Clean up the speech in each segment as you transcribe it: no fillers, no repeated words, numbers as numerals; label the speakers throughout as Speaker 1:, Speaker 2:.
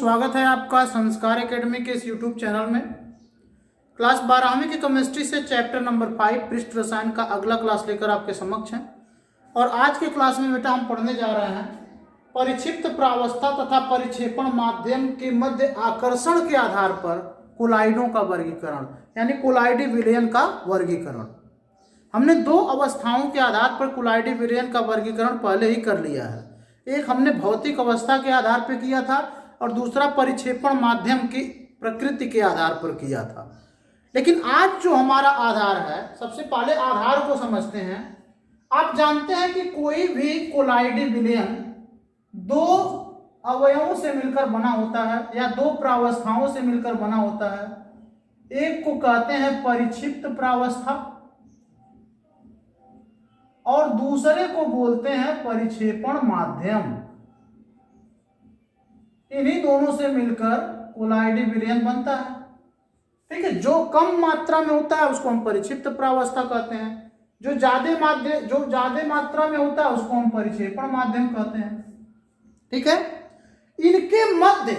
Speaker 1: स्वागत है आपका संस्कार एकेडमी के इस यूट्यूब चैनल में। क्लास 12वीं की केमिस्ट्री से चैप्टर नंबर 5 पृष्ठ रसायन का अगला क्लास लेकर आपके समक्ष हैं। और आज के क्लास में बेटा हम पढ़ने जा रहे हैं परिक्षिप्त प्रावस्था तथा परिक्षेपण माध्यम के मध्य आकर्षण के आधार पर कोलाइडों का वर्गीकरण, यानी कोलाइडी विलयन का वर्गीकरण। हमने दो अवस्थाओं के आधार पर कोलाइडी विलयन का वर्गीकरण पहले ही कर लिया है। एक हमने भौतिक अवस्था के आधार पर किया था और दूसरा परिक्षेपण माध्यम की प्रकृति के आधार पर किया था। लेकिन आज जो हमारा आधार है, सबसे पहले आधार को समझते हैं। आप जानते हैं कि कोई भी कोलाइडी विलयन दो अवयवों से मिलकर बना होता है या दो प्रावस्थाओं से मिलकर बना होता है। एक को कहते हैं परिक्षिप्त प्रावस्था और दूसरे को बोलते हैं परिक्षेपण माध्यम। इन्हीं दोनों से मिलकर कोलाइडी विलयन बनता है। ठीक है, जो कम मात्रा में होता है उसको हम परिक्षिप्त प्रावस्था कहते हैं, जो ज्यादा मात्रा में होता है उसको हम परिक्षेपण माध्यम कहते हैं। ठीक है, इनके मध्य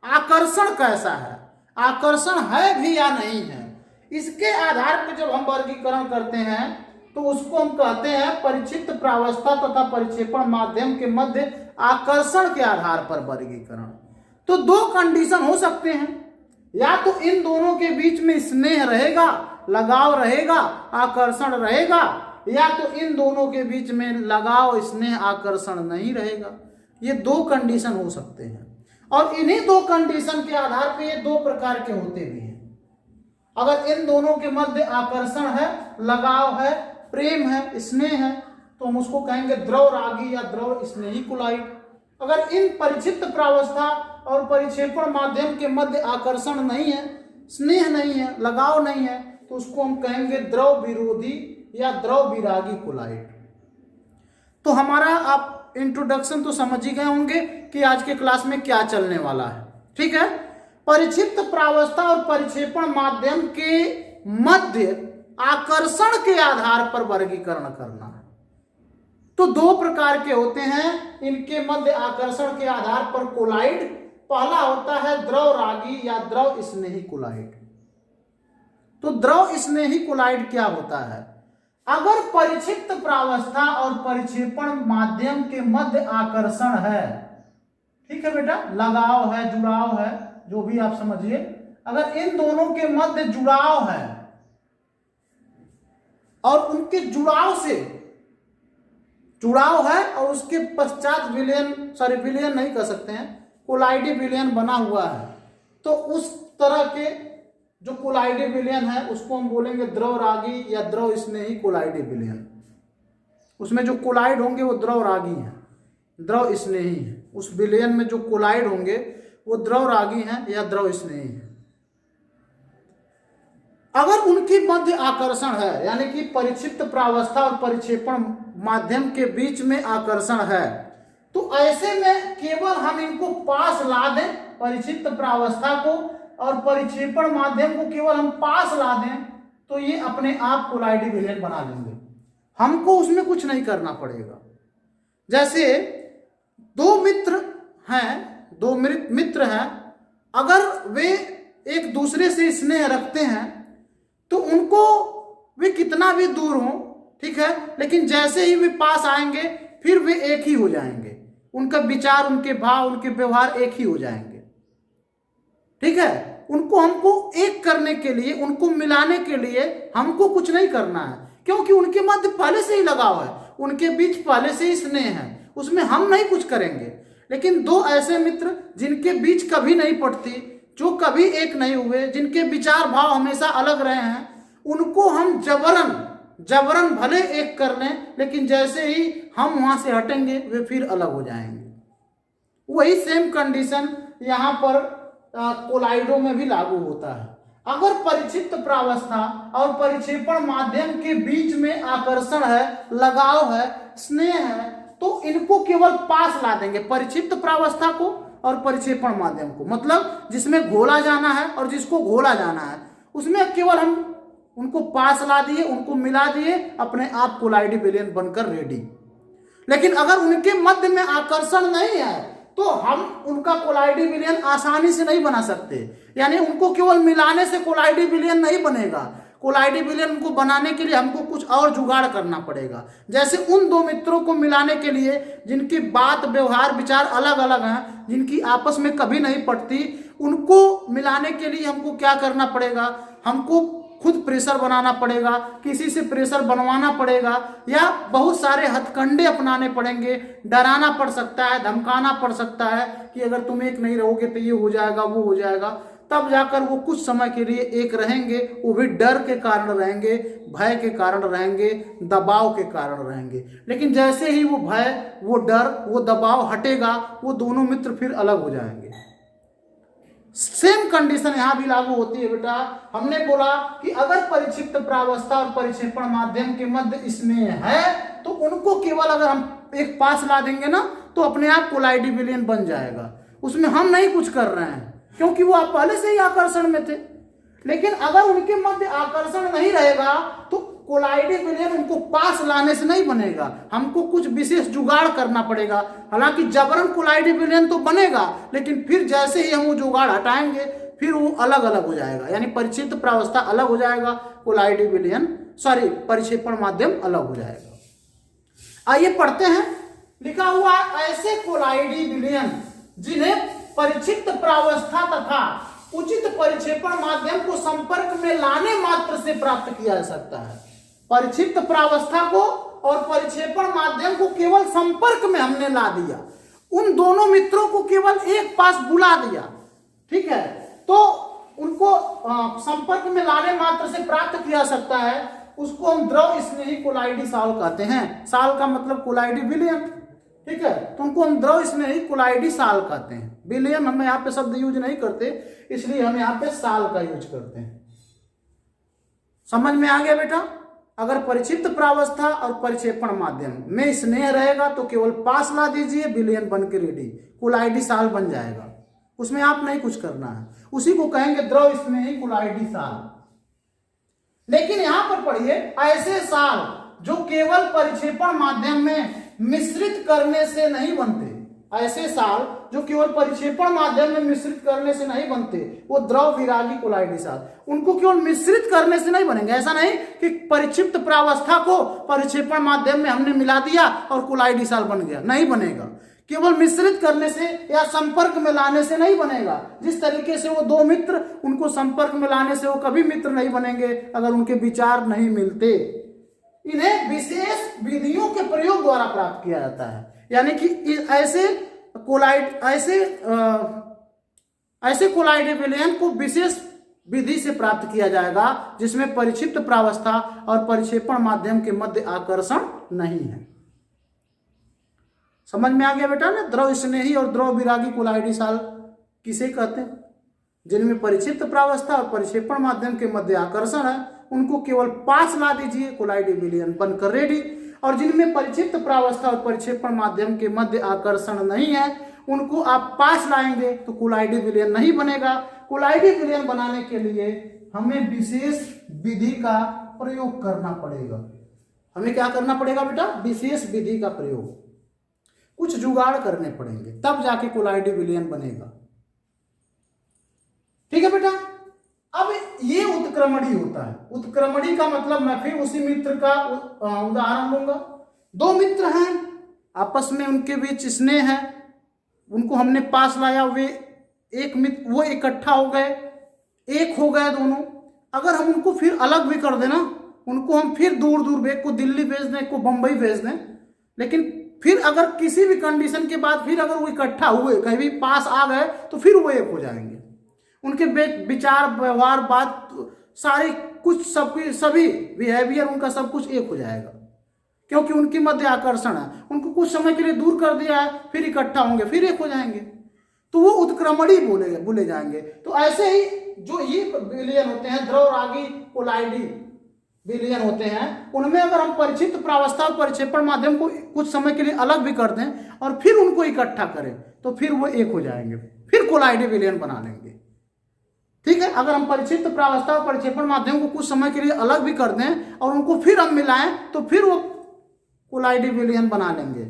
Speaker 1: आकर्षण कैसा है, आकर्षण है भी या नहीं है, इसके आधार पर जब हम वर्गीकरण करते हैं तो उसको हम कहते हैं परिक्षिप्त प्रावस्था तथा परिक्षेपण माध्यम के मध्य आकर्षण के आधार पर वर्गीकरण। तो दो कंडीशन हो सकते हैं, या तो इन दोनों के बीच में स्नेह रहेगा, लगाव रहेगा, आकर्षण रहेगा, या तो इन दोनों के बीच में लगाव, स्नेह, आकर्षण नहीं रहेगा। ये दो कंडीशन हो सकते हैं और इन्हीं दो कंडीशन के आधार पर ये दो प्रकार के होते भी हैं। अगर इन दोनों के मध्य आकर्षण है, लगाव है, प्रेम है, स्नेह है, तो हम उसको कहेंगे द्रव रागी या द्रव स्नेही कोलाइड। अगर इन परिक्षिप्त प्रावस्था और परिक्षेपण माध्यम के मध्य आकर्षण नहीं है, स्नेह नहीं है, लगाव नहीं है, तो उसको हम कहेंगे द्रव विरोधी या द्रव विरागी कोलाइड। तो हमारा आप इंट्रोडक्शन तो समझ ही गए होंगे कि आज के क्लास में क्या चलने वाला है। ठीक है, परिक्षिप्त प्रावस्था और परिक्षेपण माध्यम के मध्य आकर्षण के आधार पर वर्गीकरण करना है। तो दो प्रकार के होते हैं इनके मध्य आकर्षण के आधार पर कोलाइड। पहला होता है द्रव रागी या द्रव स्नेही कोलाइड। तो द्रव स्नेही कोलाइड क्या होता है? अगर परिक्षिप्त प्रावस्था और परिक्षेपण माध्यम के मध्य आकर्षण है, ठीक है बेटा, लगाव है, जुड़ाव है, जो भी आप समझिए, अगर इन दोनों के मध्य जुड़ाव है और उनके जुड़ाव है और उसके पश्चात विलयन नहीं कर सकते हैं, कोलाइडी विलयन बना हुआ है, तो उस तरह के जो कोलाइडी विलयन है उसको हम बोलेंगे द्रव रागी या द्रव स्नेही कोलाइडी विलयन। उसमें जो कोलाइड होंगे वो द्रव रागी हैं, द्रव स्नेही है। उस विलयन में जो कोलाइड होंगे वो द्रव रागी हैं या द्रव स्नेही है। अगर उनकी मध्य आकर्षण है, यानी कि परिक्षिप्त प्रावस्था और परिक्षेपण माध्यम के बीच में आकर्षण है, तो ऐसे में केवल हम इनको पास ला दें, परिक्षिप्त प्रावस्था को और परिक्षेपण माध्यम को केवल हम पास ला दें, तो ये अपने आप कोलाइडी विलयन बना लेंगे। हमको उसमें कुछ नहीं करना पड़ेगा। जैसे दो मित्र हैं, अगर वे एक दूसरे से स्नेह रखते हैं तो उनको वे कितना भी दूर हो, ठीक है, लेकिन जैसे ही वे पास आएंगे फिर वे एक ही हो जाएंगे। उनका विचार, उनके भाव, उनके व्यवहार एक ही हो जाएंगे। ठीक है, हमको एक करने के लिए, उनको मिलाने के लिए हमको कुछ नहीं करना है, क्योंकि उनके मध्य पहले से ही लगाव है, उनके बीच पहले से ही स्नेह है, उसमें हम नहीं कुछ करेंगे। लेकिन दो ऐसे मित्र जिनके बीच कभी नहीं पड़ती, जो कभी एक नहीं हुए, जिनके विचार भाव हमेशा अलग रहे हैं, उनको हम जबरन भले एक कर लें, लेकिन जैसे ही हम वहां से हटेंगे वे फिर अलग हो जाएंगे। वही सेम कंडीशन यहाँ पर कोलाइडों में भी लागू होता है। अगर परिक्षिप्त प्रावस्था और परिक्षेपण माध्यम के बीच में आकर्षण है, लगाव है, स्नेह है, तो इनको केवल पास ला देंगे, परिक्षिप्त प्रावस्था को और परिक्षेपण माध्यम को। मतलब जिसमें घोला जाना है और जिसको घोला जाना है, उसमें केवल हम उनको पास ला दिए, उनको मिला दिए, अपने आप कोलाइडी विलयन बनकर रेडी। लेकिन अगर उनके मध्य में आकर्षण नहीं है, तो हम उनका कोलाइडी विलयन आसानी से नहीं बना सकते, यानी उनको केवल मिलाने से कोलाइडी विलयन नहीं बनेगा। कोलाइडी विलयन उनको बनाने के लिए हमको कुछ और जुगाड़ करना पड़ेगा। जैसे उन दो मित्रों को मिलाने के लिए जिनकी बात व्यवहार विचार अलग अलग हैं, जिनकी आपस में कभी नहीं पटती, उनको मिलाने के लिए हमको क्या करना पड़ेगा, हमको खुद प्रेशर बनाना पड़ेगा, किसी से प्रेशर बनवाना पड़ेगा, या बहुत सारे हथकंडे अपनाने पड़ेंगे। डराना पड़ सकता है, धमकाना पड़ सकता है कि अगर तुम एक नहीं रहोगे तो ये हो जाएगा, वो हो जाएगा। तब जाकर वो कुछ समय के लिए एक रहेंगे, वो भी डर के कारण रहेंगे, भय के कारण रहेंगे, दबाव के कारण रहेंगे। लेकिन जैसे ही वो भय, वो डर, वो दबाव हटेगा, वो दोनों मित्र फिर अलग हो जाएंगे। सेम कंडीशन यहां भी लागू होती है बेटा। हमने बोला कि अगर परिक्षिप्त प्रावस्था और परिक्षेपण माध्यम के मध्य स्नेह है तो उनको केवल अगर हम एक पास ला देंगे ना तो अपने आप कोलाइडी विलयन बन जाएगा। उसमें हम नहीं कुछ कर रहे हैं क्योंकि वो आप पहले से ही आकर्षण में थे। लेकिन अगर उनके मध्य आकर्षण नहीं रहेगा तो कोलाइडी विलयन उनको पास लाने से नहीं बनेगा, हमको कुछ विशेष जुगाड़ करना पड़ेगा। हालांकि जबरन कोलाइडी विलयन तो बनेगा, लेकिन फिर जैसे ही हम वो जुगाड़ हटाएंगे फिर वो अलग अलग हो जाएगा, यानी परिक्षिप्त प्रावस्था अलग हो जाएगा, कोलाइडी विलयन परिक्षेपण माध्यम अलग हो जाएगा। आइए पढ़ते हैं। लिखा हुआ ऐसे कोलाइडी विलयन जिन्हें परिक्षिप्त प्रावस्था तथा उचित परिक्षेपण माध्यम को संपर्क में लाने मात्र से प्राप्त किया जा सकता है। परिक्षिप्त प्रावस्था को और परिक्षेपण माध्यम को केवल संपर्क में हमने ला दिया, उन दोनों मित्रों को केवल एक पास बुला दिया, ठीक है, तो उनको संपर्क में लाने मात्र से प्राप्त किया जा सकता है। उसको हम द्रव स्नेही कोलाइडी साल कहते हैं। साल का मतलब कोलाइडी विलयन, ठीक है, तो उनको हम द्रव स्नेही कोलाइडी साल कहते हैं। विलयन हम यहाँ पे शब्द यूज नहीं करते, इसलिए हम यहाँ पे साल का यूज करते हैं। समझ में आ गया बेटा? अगर परिक्षिप्त प्रावस्था और परिक्षेपण माध्यम में स्नेह रहेगा तो केवल पास ला दीजिए, विलयन बन के रेडी, कोलाइडी साल बन जाएगा। उसमें आप नहीं कुछ करना है, उसी को कहेंगे द्रव स्नेही कोलाइडी साल। लेकिन यहां पर पढ़िए, ऐसे साल जो केवल परिक्षेपण माध्यम में मिश्रित करने से नहीं बनते, ऐसे साल जो केवल परिक्षेपण माध्यम में मिश्रित करने से नहीं बनते, वो द्रव विरागी कोलाइडी साल। उनको केवल मिश्रित करने से नहीं बनेंगे। ऐसा नहीं कि परिक्षिप्त प्रावस्था को परिक्षेपण माध्यम में हमने मिला दिया और कोलाइडी साल बन गया, नहीं बनेगा। केवल मिश्रित करने से या संपर्क में लाने से नहीं बनेगा। जिस तरीके से वो दो मित्र, उनको संपर्क में लाने से वो कभी मित्र नहीं बनेंगे अगर उनके विचार नहीं मिलते। इन्हें विशेष विधियों के प्रयोग द्वारा प्राप्त किया जाता है, यानी कि ऐसे कोलाइडी विलयन को विशेष विधि से प्राप्त किया जाएगा जिसमें परिक्षिप्त प्रावस्था और परिक्षेपण माध्यम के मध्य आकर्षण नहीं है। समझ में आ गया बेटा ना? द्रव स्नेही और द्रव विरागी कोलाइडी साल किसे कहते हैं? जिनमें परिक्षिप्त प्रावस्था और परिक्षेपण माध्यम के मध्य आकर्षण है, उनको केवल पास ला दीजिए, कोलाइडी विलयन बनकर रेडी। और जिनमें परिक्षिप्त प्रावस्था और परिक्षेपण माध्यम के मध्य आकर्षण नहीं है, उनको आप पास लाएंगे तो कोलाइडी विलयन नहीं बनेगा। कोलाइडी विलयन बनाने के लिए हमें विशेष विधि का प्रयोग करना पड़ेगा। हमें क्या करना पड़ेगा बेटा? विशेष विधि का प्रयोग, कुछ जुगाड़ करने पड़ेंगे, तब जाके कोलाइडी विलयन बनेगा। ठीक है बेटा? अब ये उत्क्रमणी होता है। उत्क्रमणी का मतलब, मैं फिर उसी मित्र का उदाहरण लूंगा। दो मित्र हैं, आपस में उनके बीच स्नेह है, उनको हमने पास लाया, वे एक मित्र, वो इकट्ठा हो गए, एक हो गए दोनों। अगर हम उनको फिर अलग भी कर देना, उनको हम फिर दूर दूर, एक को दिल्ली भेज दें, एक को बंबई भेज दें, लेकिन फिर अगर किसी भी कंडीशन के बाद फिर अगर वो इकट्ठा हुए, कहीं भी पास आ गए, तो फिर वो एक हो जाएंगे। उनके विचार, व्यवहार, बात, सारी कुछ सभी बिहेवियर उनका सब कुछ एक हो जाएगा, क्योंकि उनके मध्य आकर्षण है। उनको कुछ समय के लिए दूर कर दिया है, फिर इकट्ठा होंगे, फिर एक हो जाएंगे, तो वो उत्क्रमणी बोले जाएंगे। तो ऐसे ही जो ये विलयन होते हैं, द्रव रागी कोलाइडी विलयन होते हैं, उनमें अगर हम परिक्षिप्त प्रावस्था और परिक्षेपण माध्यम को कुछ समय के लिए अलग भी कर दें और फिर उनको इकट्ठा करें, तो फिर वो एक हो जाएंगे, फिर कोलाइडी विलयन बना लेंगे। ठीक है? अगर हम परिक्षिप्त प्रावस्था और परिक्षेपण माध्यम को कुछ समय के लिए अलग भी कर दें और उनको फिर हम मिलाएं, तो फिर वो कोलाइडी विलयन बना लेंगे।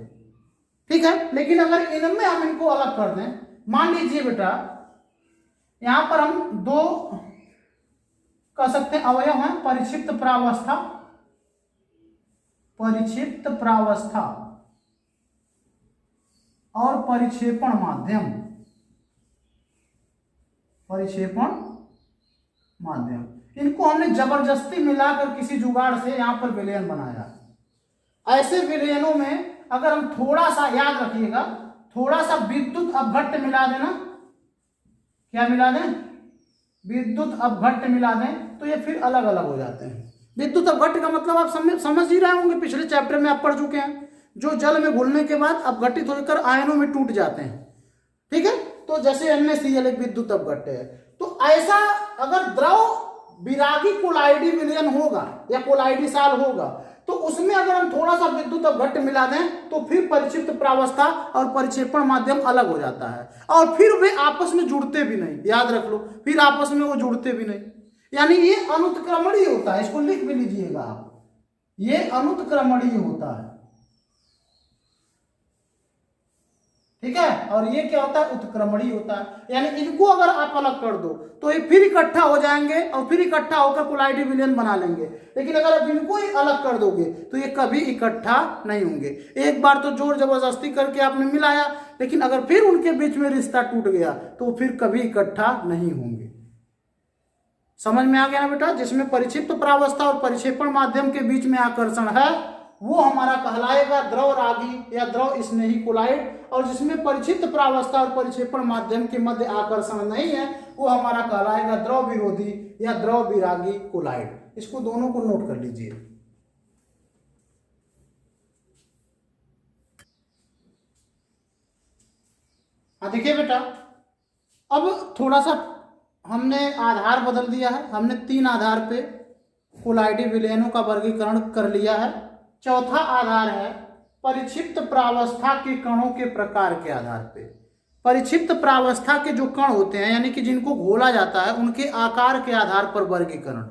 Speaker 1: ठीक है। लेकिन अगर इनमें हम इनको अलग कर दें, मान लीजिए बेटा यहां पर हम दो कह सकते हैं अवयव हैं, परिक्षिप्त प्रावस्था, परिक्षिप्त प्रावस्था और परिक्षेपण माध्यम, परिक्षेपण माध्यम। इनको हमने जबरदस्ती मिलाकर किसी जुगाड़ से यहां पर विलयन बनाया। ऐसे विलयनों में अगर हम थोड़ा सा, याद रखिएगा, थोड़ा सा विद्युत अपघट्ट मिला देना, क्या मिला दें, विद्युत अपघट्ट मिला दें, तो ये फिर अलग अलग हो जाते हैं। विद्युत अपघट्ट का मतलब आप समझ ही रहे होंगे, पिछले चैप्टर में आप पढ़ चुके हैं, जो जल में घुलने के बाद अपघटित होकर आयनों में टूट जाते हैं, ठीक है। तो जैसे NaCl एक विद्युत अपघट्ट है। तो ऐसा अगर द्रव विरागी कोलाइडी विलयन होगा या कोलाइडी साल होगा, तो उसमें अगर हम थोड़ा सा विद्युत अपघट्ट मिला दें तो फिर परिक्षिप्त प्रावस्था और परिक्षेपण माध्यम अलग हो जाता है, और फिर वे आपस में जुड़ते भी नहीं, याद रख लो, फिर आपस में वो जुड़ते भी नहीं। यानी ये अनुत्क्रमणीय होता है, इसको लिख भी लीजिएगा आप, ये अनुत्क्रमणीय होता है, ठीक है। और ये क्या होता है, उत्क्रमणीय होता है। यानी इनको अगर आप अलग कर दो तो ये फिर इकट्ठा हो जाएंगे और फिर इकट्ठा होकर कोलाइडी विलयन बना लेंगे। लेकिन अगर आप इनको ही अलग कर दोगे तो ये कभी इकट्ठा नहीं होंगे। एक बार तो जोर जबरदस्ती करके आपने मिलाया, लेकिन अगर फिर उनके बीच में रिश्ता टूट गया तो फिर कभी इकट्ठा नहीं होंगे। समझ में आ गया ना बेटा। जिसमें परिक्षिप्त प्रावस्था और परिक्षेपण माध्यम के बीच में आकर्षण है वो हमारा कहलाएगा द्रव रागी या द्रव स्नेही कोलाइड, और जिसमें परिक्षिप्त प्रावस्था और परिक्षेपण माध्यम के मध्य आकर्षण नहीं है वो हमारा कहलाएगा द्रव विरोधी या द्रव विरागी कोलाइड। इसको दोनों को नोट कर लीजिए। हाँ देखिए बेटा, अब थोड़ा सा हमने आधार बदल दिया है। हमने 3 आधार पे कोलाइडी विलयनों का वर्गीकरण कर लिया है। चौथा आधार है परिक्षिप्त प्रावस्था के कणों के प्रकार के आधार पे। परिक्षिप्त प्रावस्था के जो कण होते हैं यानी कि जिनको घोला जाता है उनके आकार के आधार पर वर्गीकरण।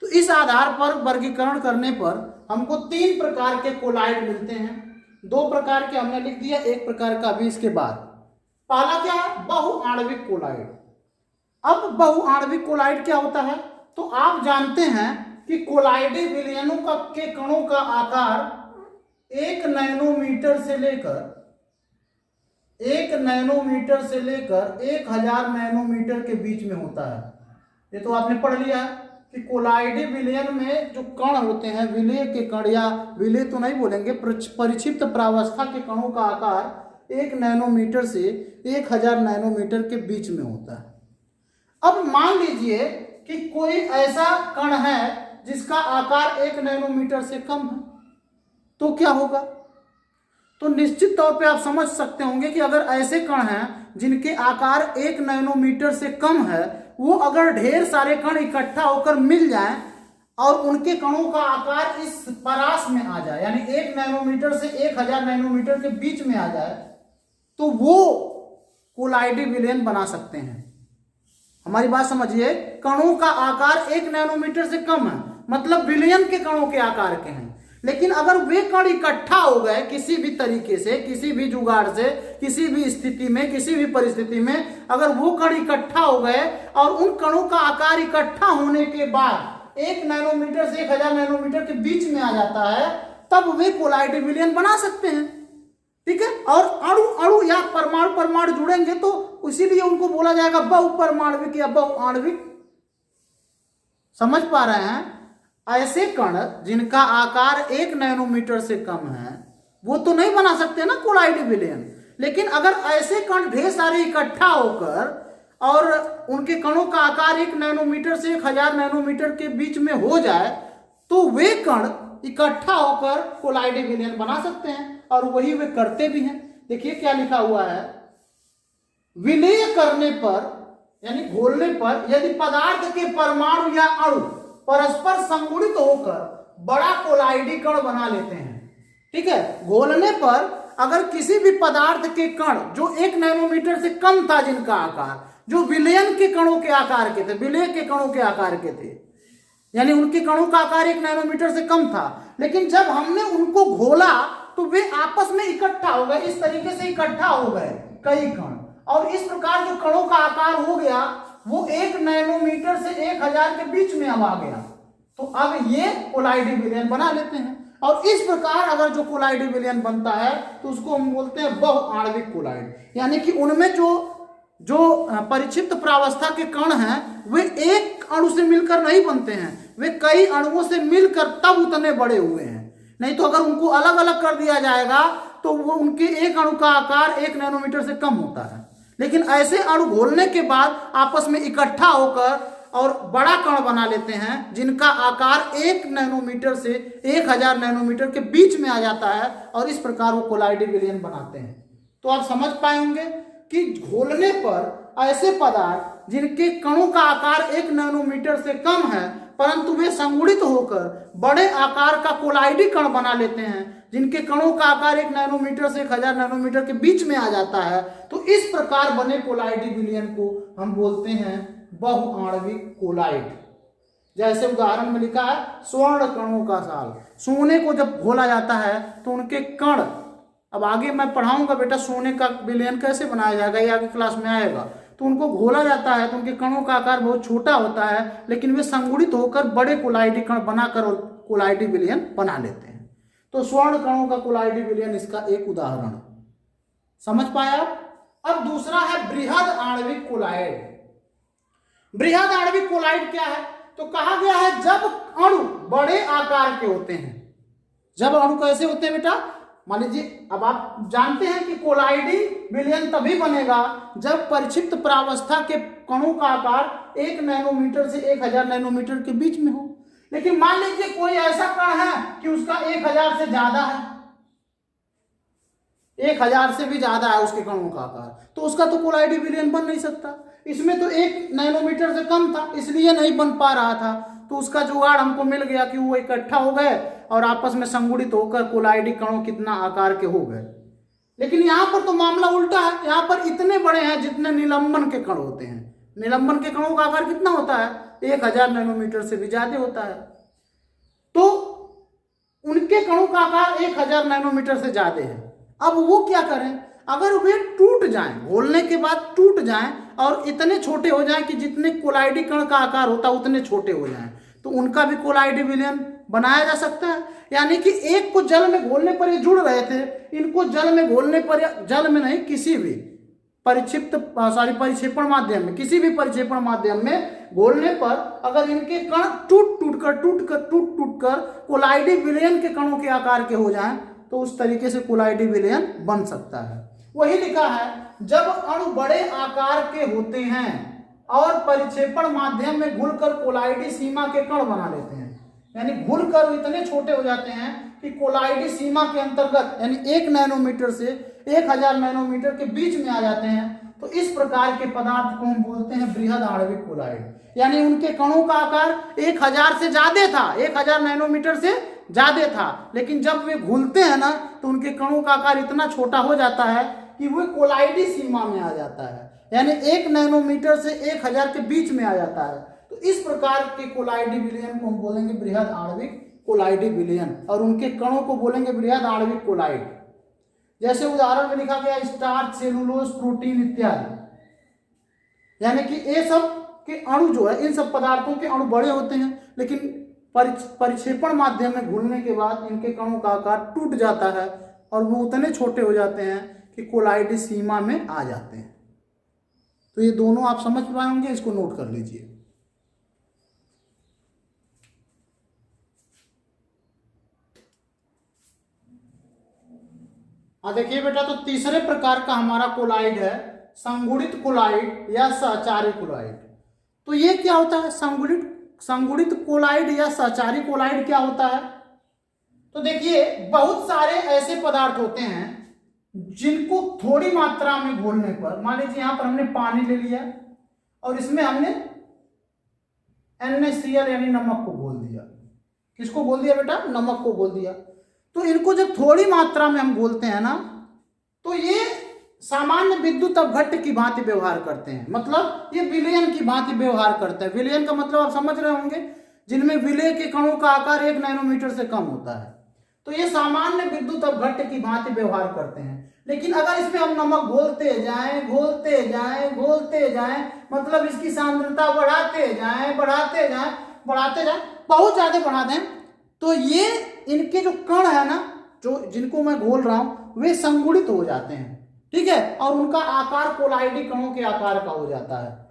Speaker 1: तो इस आधार पर वर्गीकरण करने पर हमको 3 प्रकार के कोलाइड मिलते हैं। 2 प्रकार के हमने लिख दिया, 1 प्रकार का अभी इसके बाद। पहला क्या है, बहुआण्विक कोलाइड। अब बहुआण्विक कोलाइड क्या होता है, तो आप जानते हैं कि कोलाइडी विलयनों के कणों का आकार 1 नैनोमीटर से लेकर 1000 नैनोमीटर के बीच में होता है। ये तो आपने पढ़ लिया है कि कोलाइडी विलयन में जो कण होते हैं, विलय के कण, या विलय तो नहीं बोलेंगे, परिक्षिप्त प्रावस्था के कणों का आकार 1 नैनोमीटर से 1000 नैनोमीटर के बीच में होता है। अब मान लीजिए कि कोई ऐसा कण है जिसका आकार 1 नैनोमीटर से कम है, तो क्या होगा। तो निश्चित तौर पे आप समझ सकते होंगे कि अगर ऐसे कण हैं जिनके आकार 1 नैनोमीटर से कम है, वो अगर ढेर सारे कण इकट्ठा होकर मिल जाएं और उनके कणों का आकार इस परास में आ जाए, यानी 1 नैनोमीटर से 1000 नैनोमीटर के बीच में आ जाए, तो वो कोलाइडी विलयन बना सकते हैं। हमारी बात समझिए, कणों का आकार 1 नैनोमीटर से कम है, मतलब विलयन के कणों के आकार के हैं। लेकिन अगर वे कण इकट्ठा हो गए किसी भी तरीके से, किसी भी जुगाड़ से, किसी भी स्थिति में, किसी भी परिस्थिति में, अगर वो कण इकट्ठा हो गए और उन कणों का आकार इकट्ठा होने के बाद 1 नैनोमीटर से 1000 नैनोमीटर के बीच में आ जाता है, तब वे कोलाइडी विलयन बना सकते हैं, ठीक है। और अणु अणु या परमाणु जुड़ेंगे तो इसीलिए उनको बोला जाएगा बहुपरमाणविक या बहुआण्विक। समझ पा रहे हैं। ऐसे कण जिनका आकार 1 नैनोमीटर से कम है वो तो नहीं बना सकते ना कोलाइडी विलयन। लेकिन अगर ऐसे कण ढेर सारे इकट्ठा होकर और उनके कणों का आकार 1 नैनोमीटर से 1000 नैनोमीटर के बीच में हो जाए, तो वे कण इकट्ठा होकर कोलाइडी विलयन बना सकते हैं, और वही वे करते भी हैं। देखिए क्या लिखा हुआ है, विलय करने पर यानी घोलने पर यदि पदार्थ के परमाणु या अणु परस्पर संगुणित होकर बड़ा कोलाइडी कण बना लेते हैं, ठीक है। घोलने पर अगर किसी भी पदार्थ के कण जो 1 नैनोमीटर से कम था, जिनका आकार, जो विलयन के कणों के आकार के थे, विलय के कणों के आकार के थे, यानी उनके कणों का आकार 1 नैनोमीटर से कम था, लेकिन जब हमने उनको घोला तो वे आपस में इकट्ठा हो गए, इस तरीके से इकट्ठा हो गए कई कण, और इस प्रकार जो कणों का आकार हो गया वो 1 नैनोमीटर से 1000 के बीच में अब आ गया। तो अब ये कोलाइडी विलयन बना लेते हैं, और इस प्रकार अगर जो कोलाइडी विलयन बनता है तो उसको हम बोलते हैं बहुआण्विक कोलाइड, यानी कि उनमें जो परिक्षिप्त प्रावस्था के कण हैं वे एक अणु से मिलकर नहीं बनते हैं, वे कई अणुओं से मिलकर तब उतने बड़े हुए हैं। नहीं तो अगर उनको अलग अलग कर दिया जाएगा तो वो उनके एक अणु का आकार 1 नैनोमीटर से कम होता है, लेकिन ऐसे अणु घोलने के बाद आपस में इकट्ठा होकर और बड़ा कण बना लेते हैं जिनका आकार 1 नैनोमीटर से 1000 नैनोमीटर के बीच में आ जाता है, और इस प्रकार वो कोलाइडी विलयन बनाते हैं। तो आप समझ पाए होंगे कि घोलने पर ऐसे पदार्थ जिनके कणों का आकार 1 नैनोमीटर से कम है परंतु वे संगुणित होकर बड़े आकार का कोलाइडी कण बना लेते हैं जिनके कणों का आकार 1 नैनोमीटर से 1000 नैनोमीटर के बीच में आ जाता है, तो इस प्रकार बने कोलाइडी विलयन को हम बोलते हैं बहुआण्विक कोलाइड। जैसे उदाहरण में लिखा है स्वर्ण कणों का साल, सोने को जब घोला जाता है तो उनके कण, अब आगे मैं पढ़ाऊंगा बेटा सोने का विलयन कैसे बनाया जाएगा, ये आगे क्लास में आएगा। तो उनको घोला जाता है तो उनके कणों का आकार बहुत छोटा होता है, लेकिन वे संगुणित होकर बड़े कोलाइडी कण बनाकर और कोलाइडी विलयन बना लेते हैं। तो स्वर्ण कणों का कोलाइडी विलयन इसका एक उदाहरण, समझ पाया। अब दूसरा है बृहद आणविक कोलाइड। बृहद आणविक कोलाइड क्या है, तो कहा गया है जब अणु बड़े आकार के होते हैं। जब अणु कैसे होते हैं बेटा, मान लीजिए अब आप जानते हैं कि कोलाइडी विलयन तभी बनेगा जब परिक्षिप्त प्रावस्था के कणों का आकार 1 नैनोमीटर से 1000 नैनोमीटर के बीच में हो। लेकिन मान लीजिए कोई ऐसा कण है कि उसका 1000 से ज्यादा है, 1000 से भी ज्यादा है उसके कणों का आकार, तो उसका तो कोलाइडी विलयन बन नहीं सकता। इसमें तो 1 नैनोमीटर से कम था इसलिए नहीं बन पा रहा था, तो उसका जुगाड़ हमको मिल गया कि वो इकट्ठा हो गए और आपस में संगुणित होकर कोलाइडी कणों कितना आकार के हो गए। लेकिन यहाँ पर तो मामला उल्टा है, यहाँ पर इतने बड़े हैं जितने निलंबन के कण होते हैं। निलंबन के कणों का आकार कितना होता है, 1000 नैनोमीटर से भी ज्यादा होता है। तो उनके कणों का आकार 1000 नैनोमीटर से ज्यादा है। अब वो क्या करें, अगर वे टूट जाएं, घोलने के बाद टूट जाएं और इतने छोटे हो जाएं कि जितने कोलाइडी कण का आकार होता है उतने छोटे हो जाएं, तो उनका भी कोलाइडी विलयन बनाया जा सकता है। यानी कि एक को जल में घोलने पर ये जुड़ रहे थे, इनको जल में घोलने पर, जल में नहीं किसी भी परिक्षेपण माध्यम में, किसी भी परिक्षेपण माध्यम में घोलने पर अगर इनके कण टूट टूट कर कोलाइडी विलयन के कणों के आकार के हो जाएं तो उस तरीके से कोलाइडी विलयन बन सकता है। वही लिखा है जब अणु बड़े आकार के होते हैं और परिक्षेपण माध्यम में घुलकर कोलाइडी सीमा के कण बना लेते हैं, यानी घुलकर इतने छोटे हो जाते हैं कि कोलाइडी सीमा के अंतर्गत यानी 1 नैनोमीटर से 1000 नैनोमीटर के बीच में आ जाते हैं, तो इस प्रकार के पदार्थ को हम बोलते हैं बृहद आणविक कोलाइड। यानी उनके कणों का आकार 1000 से ज्यादा था, 1000 नैनोमीटर से ज्यादा था, लेकिन जब वे घुलते हैं ना तो उनके कणों का आकार इतना छोटा हो जाता है कि वो कोलाइडी सीमा में आ जाता है, यानी 1 नैनोमीटर से 1000 के बीच में आ जाता है। तो इस प्रकार के कोलाइडी विलयन को हम बोलेंगे बृहद आणविक कोलाइडी विलयन, और उनके कणों को बोलेंगे बृहद आणविक कोलाइड। जैसे उदाहरण में लिखा गया स्टार्च, सेलुलोज, प्रोटीन इत्यादि, यानी कि ये सब के अणु जो है, इन सब पदार्थों के अणु बड़े होते हैं लेकिन परिक्षेपण माध्यम में घुलने के बाद इनके कणों का आकार टूट जाता है और वो उतने छोटे हो जाते हैं कि कोलाइडी सीमा में आ जाते हैं। तो ये दोनों आप समझ पाए होंगे, इसको नोट कर लीजिए। देखिए बेटा, तो तीसरे प्रकार का हमारा कोलाइड है संगुणित कोलाइड या सहचारी कोलाइड। तो ये क्या होता है, संगुणित कोलाइड या सहचारी कोलाइड क्या होता है? तो देखिए बहुत सारे ऐसे पदार्थ होते हैं जिनको थोड़ी मात्रा में घोलने पर, मान लीजिए यहां पर हमने पानी ले लिया और इसमें हमने NaCl यानी नमक को घोल दिया। किसको घोल दिया बेटा? नमक को घोल दिया। तो इनको जब थोड़ी मात्रा में हम घोलते हैं ना तो ये सामान्य विद्युत अपघट्ट की भांति व्यवहार करते हैं, मतलब ये विलयन की भांति व्यवहार करते हैं। विलयन का मतलब आप समझ रहे होंगे, जिनमें विलय के कणों का आकार 1 नैनोमीटर से कम होता है। तो ये सामान्य विद्युत अपघट्य की भांति व्यवहार करते हैं। लेकिन अगर इसमें हम नमक घोलते जाएं घोलते जाएं घोलते जाएं, मतलब इसकी सांद्रता बढ़ाते जाएं बढ़ाते जाएं बढ़ाते जाएं, बहुत ज्यादा बढ़ा दें, तो ये इनके जो कण है ना, जो जिनको मैं घोल रहा हूं, वे संगुणित हो जाते हैं, ठीक है, और उनका आकार कोलाइडी कणों के आकार का हो जाता है।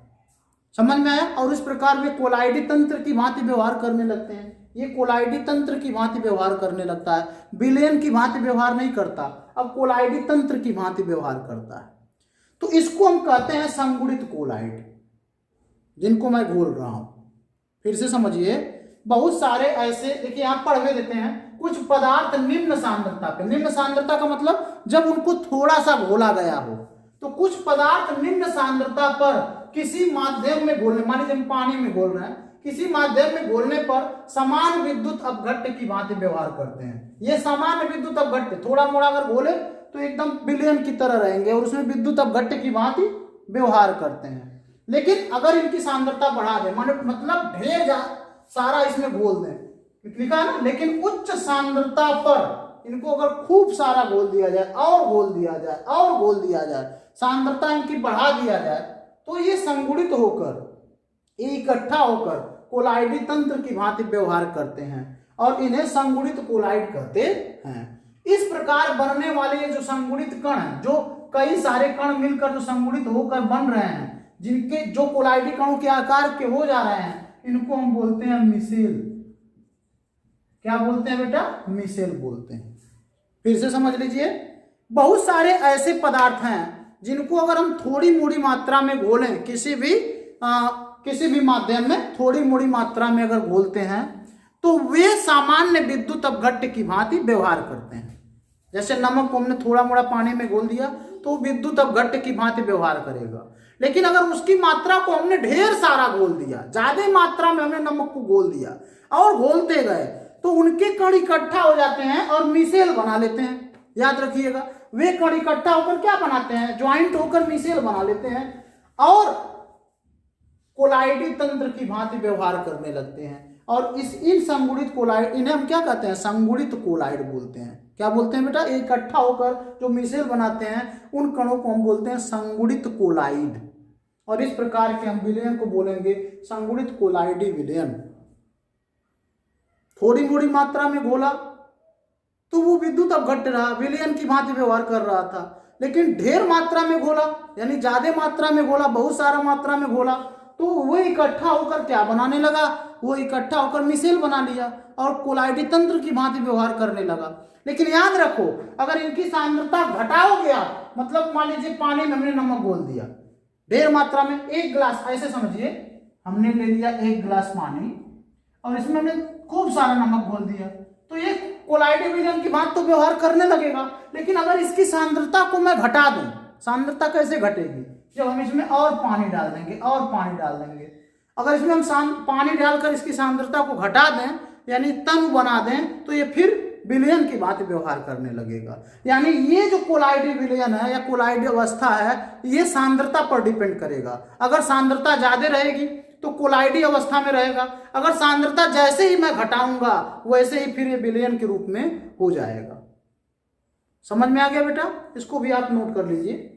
Speaker 1: समझ में आया? और इस प्रकार वे कोलाइडी तंत्र की भांति व्यवहार करने लगते हैं। ये कोलाइडी तंत्र की भांति व्यवहार करने लगता है, विलयन की भांति व्यवहार नहीं करता, अब कोलाइडी तंत्र की भांति व्यवहार करता है। तो इसको हम कहते हैं संगुणित कोलाइड, जिनको मैं घोल रहा हूं। फिर से समझिए, बहुत सारे ऐसे, देखिए यहां पढ़ देते हैं, कुछ पदार्थ निम्न सांद्रता पे, निम्न सांद्रता का मतलब जब उनको थोड़ा सा घोला गया हो, तो कुछ पदार्थ निम्न सांद्रता पर किसी माध्यम में घोलने, मान लीजिए हम पानी में घोल रहे हैं, किसी माध्यम में घोलने पर समान विद्युत अपघट्य की भांति व्यवहार करते हैं। ये सामान्य विद्युत अपघट्य, थोड़ा मोड़ा अगर घोले तो एकदम विलयन की तरह रहेंगे और उसमें विद्युत अपघट्य की भांति व्यवहार करते हैं। लेकिन अगर इनकी सांद्रता बढ़ा दें, मतलब ढेर सारा इसमें घोल दें, लिखा है ना, लेकिन उच्च सांद्रता पर इनको अगर खूब सारा घोल दिया जाए और घोल दिया जाए और घोल दिया जाए, सांद्रता इनकी बढ़ा दिया जाए, तो ये संगुणित होकर, इकट्ठा होकर कोलाइडी तंत्र की भांति व्यवहार करते हैं और इन्हें संगुणित कोलाइड कहते हैं। इस प्रकार बनने वाले ये जो संगुणित कण हैं, जो कई सारे कण मिलकर जो संगुणित होकर बन रहे हैं, जिनके जो कोलाइडी कणों के आकार के हो जा रहे हैं, इनको हम बोलते हैं मिसेल। क्या बोलते हैं बेटा? मिसेल बोलते हैं। फिर से समझ लीजिए, बहुत सारे ऐसे पदार्थ हैं जिनको अगर हम थोड़ी मोड़ी मात्रा में घोलें, किसी भी माध्यम में थोड़ी मोड़ी मात्रा में अगर घोलते हैं, तो वे सामान्य विद्युत अपघट्य की भांति व्यवहार करते हैं। जैसे नमक को हमने थोड़ा मोड़ा पानी में घोल दिया तो विद्युत अपघट्य की भांति व्यवहार करेगा। लेकिन अगर उसकी मात्रा को हमने ढेर सारा घोल दिया, ज्यादा मात्रा में हमने नमक को घोल दिया और घोलते गए, तो उनके कण इकट्ठा हो जाते हैं और मिसेल बना लेते हैं। याद रखिएगा, वे कण इकट्ठा होकर क्या बनाते हैं? ज्वाइंट होकर मिसेल बना लेते हैं और कोलाइडी तंत्र की भांति व्यवहार करने लगते हैं। और इन संगुणित कोलाइड, इन्हें हम क्या कहते हैं? संगुणित कोलाइड बोलते हैं। क्या बोलते हैं बेटा? इकट्ठा होकर जो मिसेल बनाते हैं, उन कणों को हम बोलते हैं संगुणित कोलाइड। और इस प्रकार के हम विलयन को बोलेंगे संगुणित कोलाइडी विलयन। थोड़ी मोड़ी मात्रा में घोला तो वो विद्युत अपघट्य रहा, विलयन की भांति व्यवहार कर रहा था। लेकिन ढेर मात्रा में घोला, यानी ज्यादा मात्रा में घोला, बहुत सारा मात्रा में घोला, तो वो इकट्ठा होकर क्या बनाने लगा? वो इकट्ठा होकर मिसेल बना लिया और कोलाइडी तंत्र की भांति व्यवहार करने लगा। लेकिन याद रखो, अगर इनकी सांद्रता घटाओगे आप, मतलब मान लीजिए पानी में हमने नमक घोल दिया ढेर मात्रा में, एक गिलास, ऐसे समझिए हमने ले लिया एक गिलास पानी और इसमें हमने खूब सारा नमक घोल दिया, तो ये कोलाइडी विलयन की भांति तो व्यवहार करने लगेगा। लेकिन अगर इसकी सांद्रता को मैं घटा दूं, सांद्रता कैसे घटेगी? जब हम इसमें और पानी डाल देंगे और पानी डाल देंगे। अगर इसमें हम पानी डालकर इसकी सांद्रता को घटा दें, यानी तनु बना दें, तो ये फिर विलयन की भांति व्यवहार करने लगेगा। यानी ये जो कोलाइडी विलयन है या कोलाइडी अवस्था है, ये सांद्रता पर डिपेंड करेगा। अगर सांद्रता ज्यादा रहेगी तो कोलाइडी अवस्था में रहेगा, अगर सांद्रता जैसे ही मैं घटाऊंगा वैसे ही फिर ये विलयन के रूप में हो जाएगा। समझ में आ गया बेटा? इसको भी आप नोट कर लीजिए।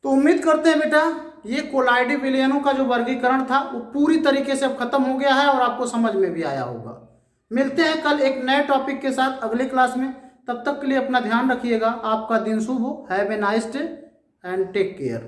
Speaker 1: तो उम्मीद करते हैं बेटा ये कोलाइडी विलयनों का जो वर्गीकरण था वो पूरी तरीके से अब खत्म हो गया है और आपको समझ में भी आया होगा। मिलते हैं कल एक नए टॉपिक के साथ अगले क्लास में। तब तक के लिए अपना ध्यान रखिएगा। आपका दिन शुभ हो। Have a nice day and take care.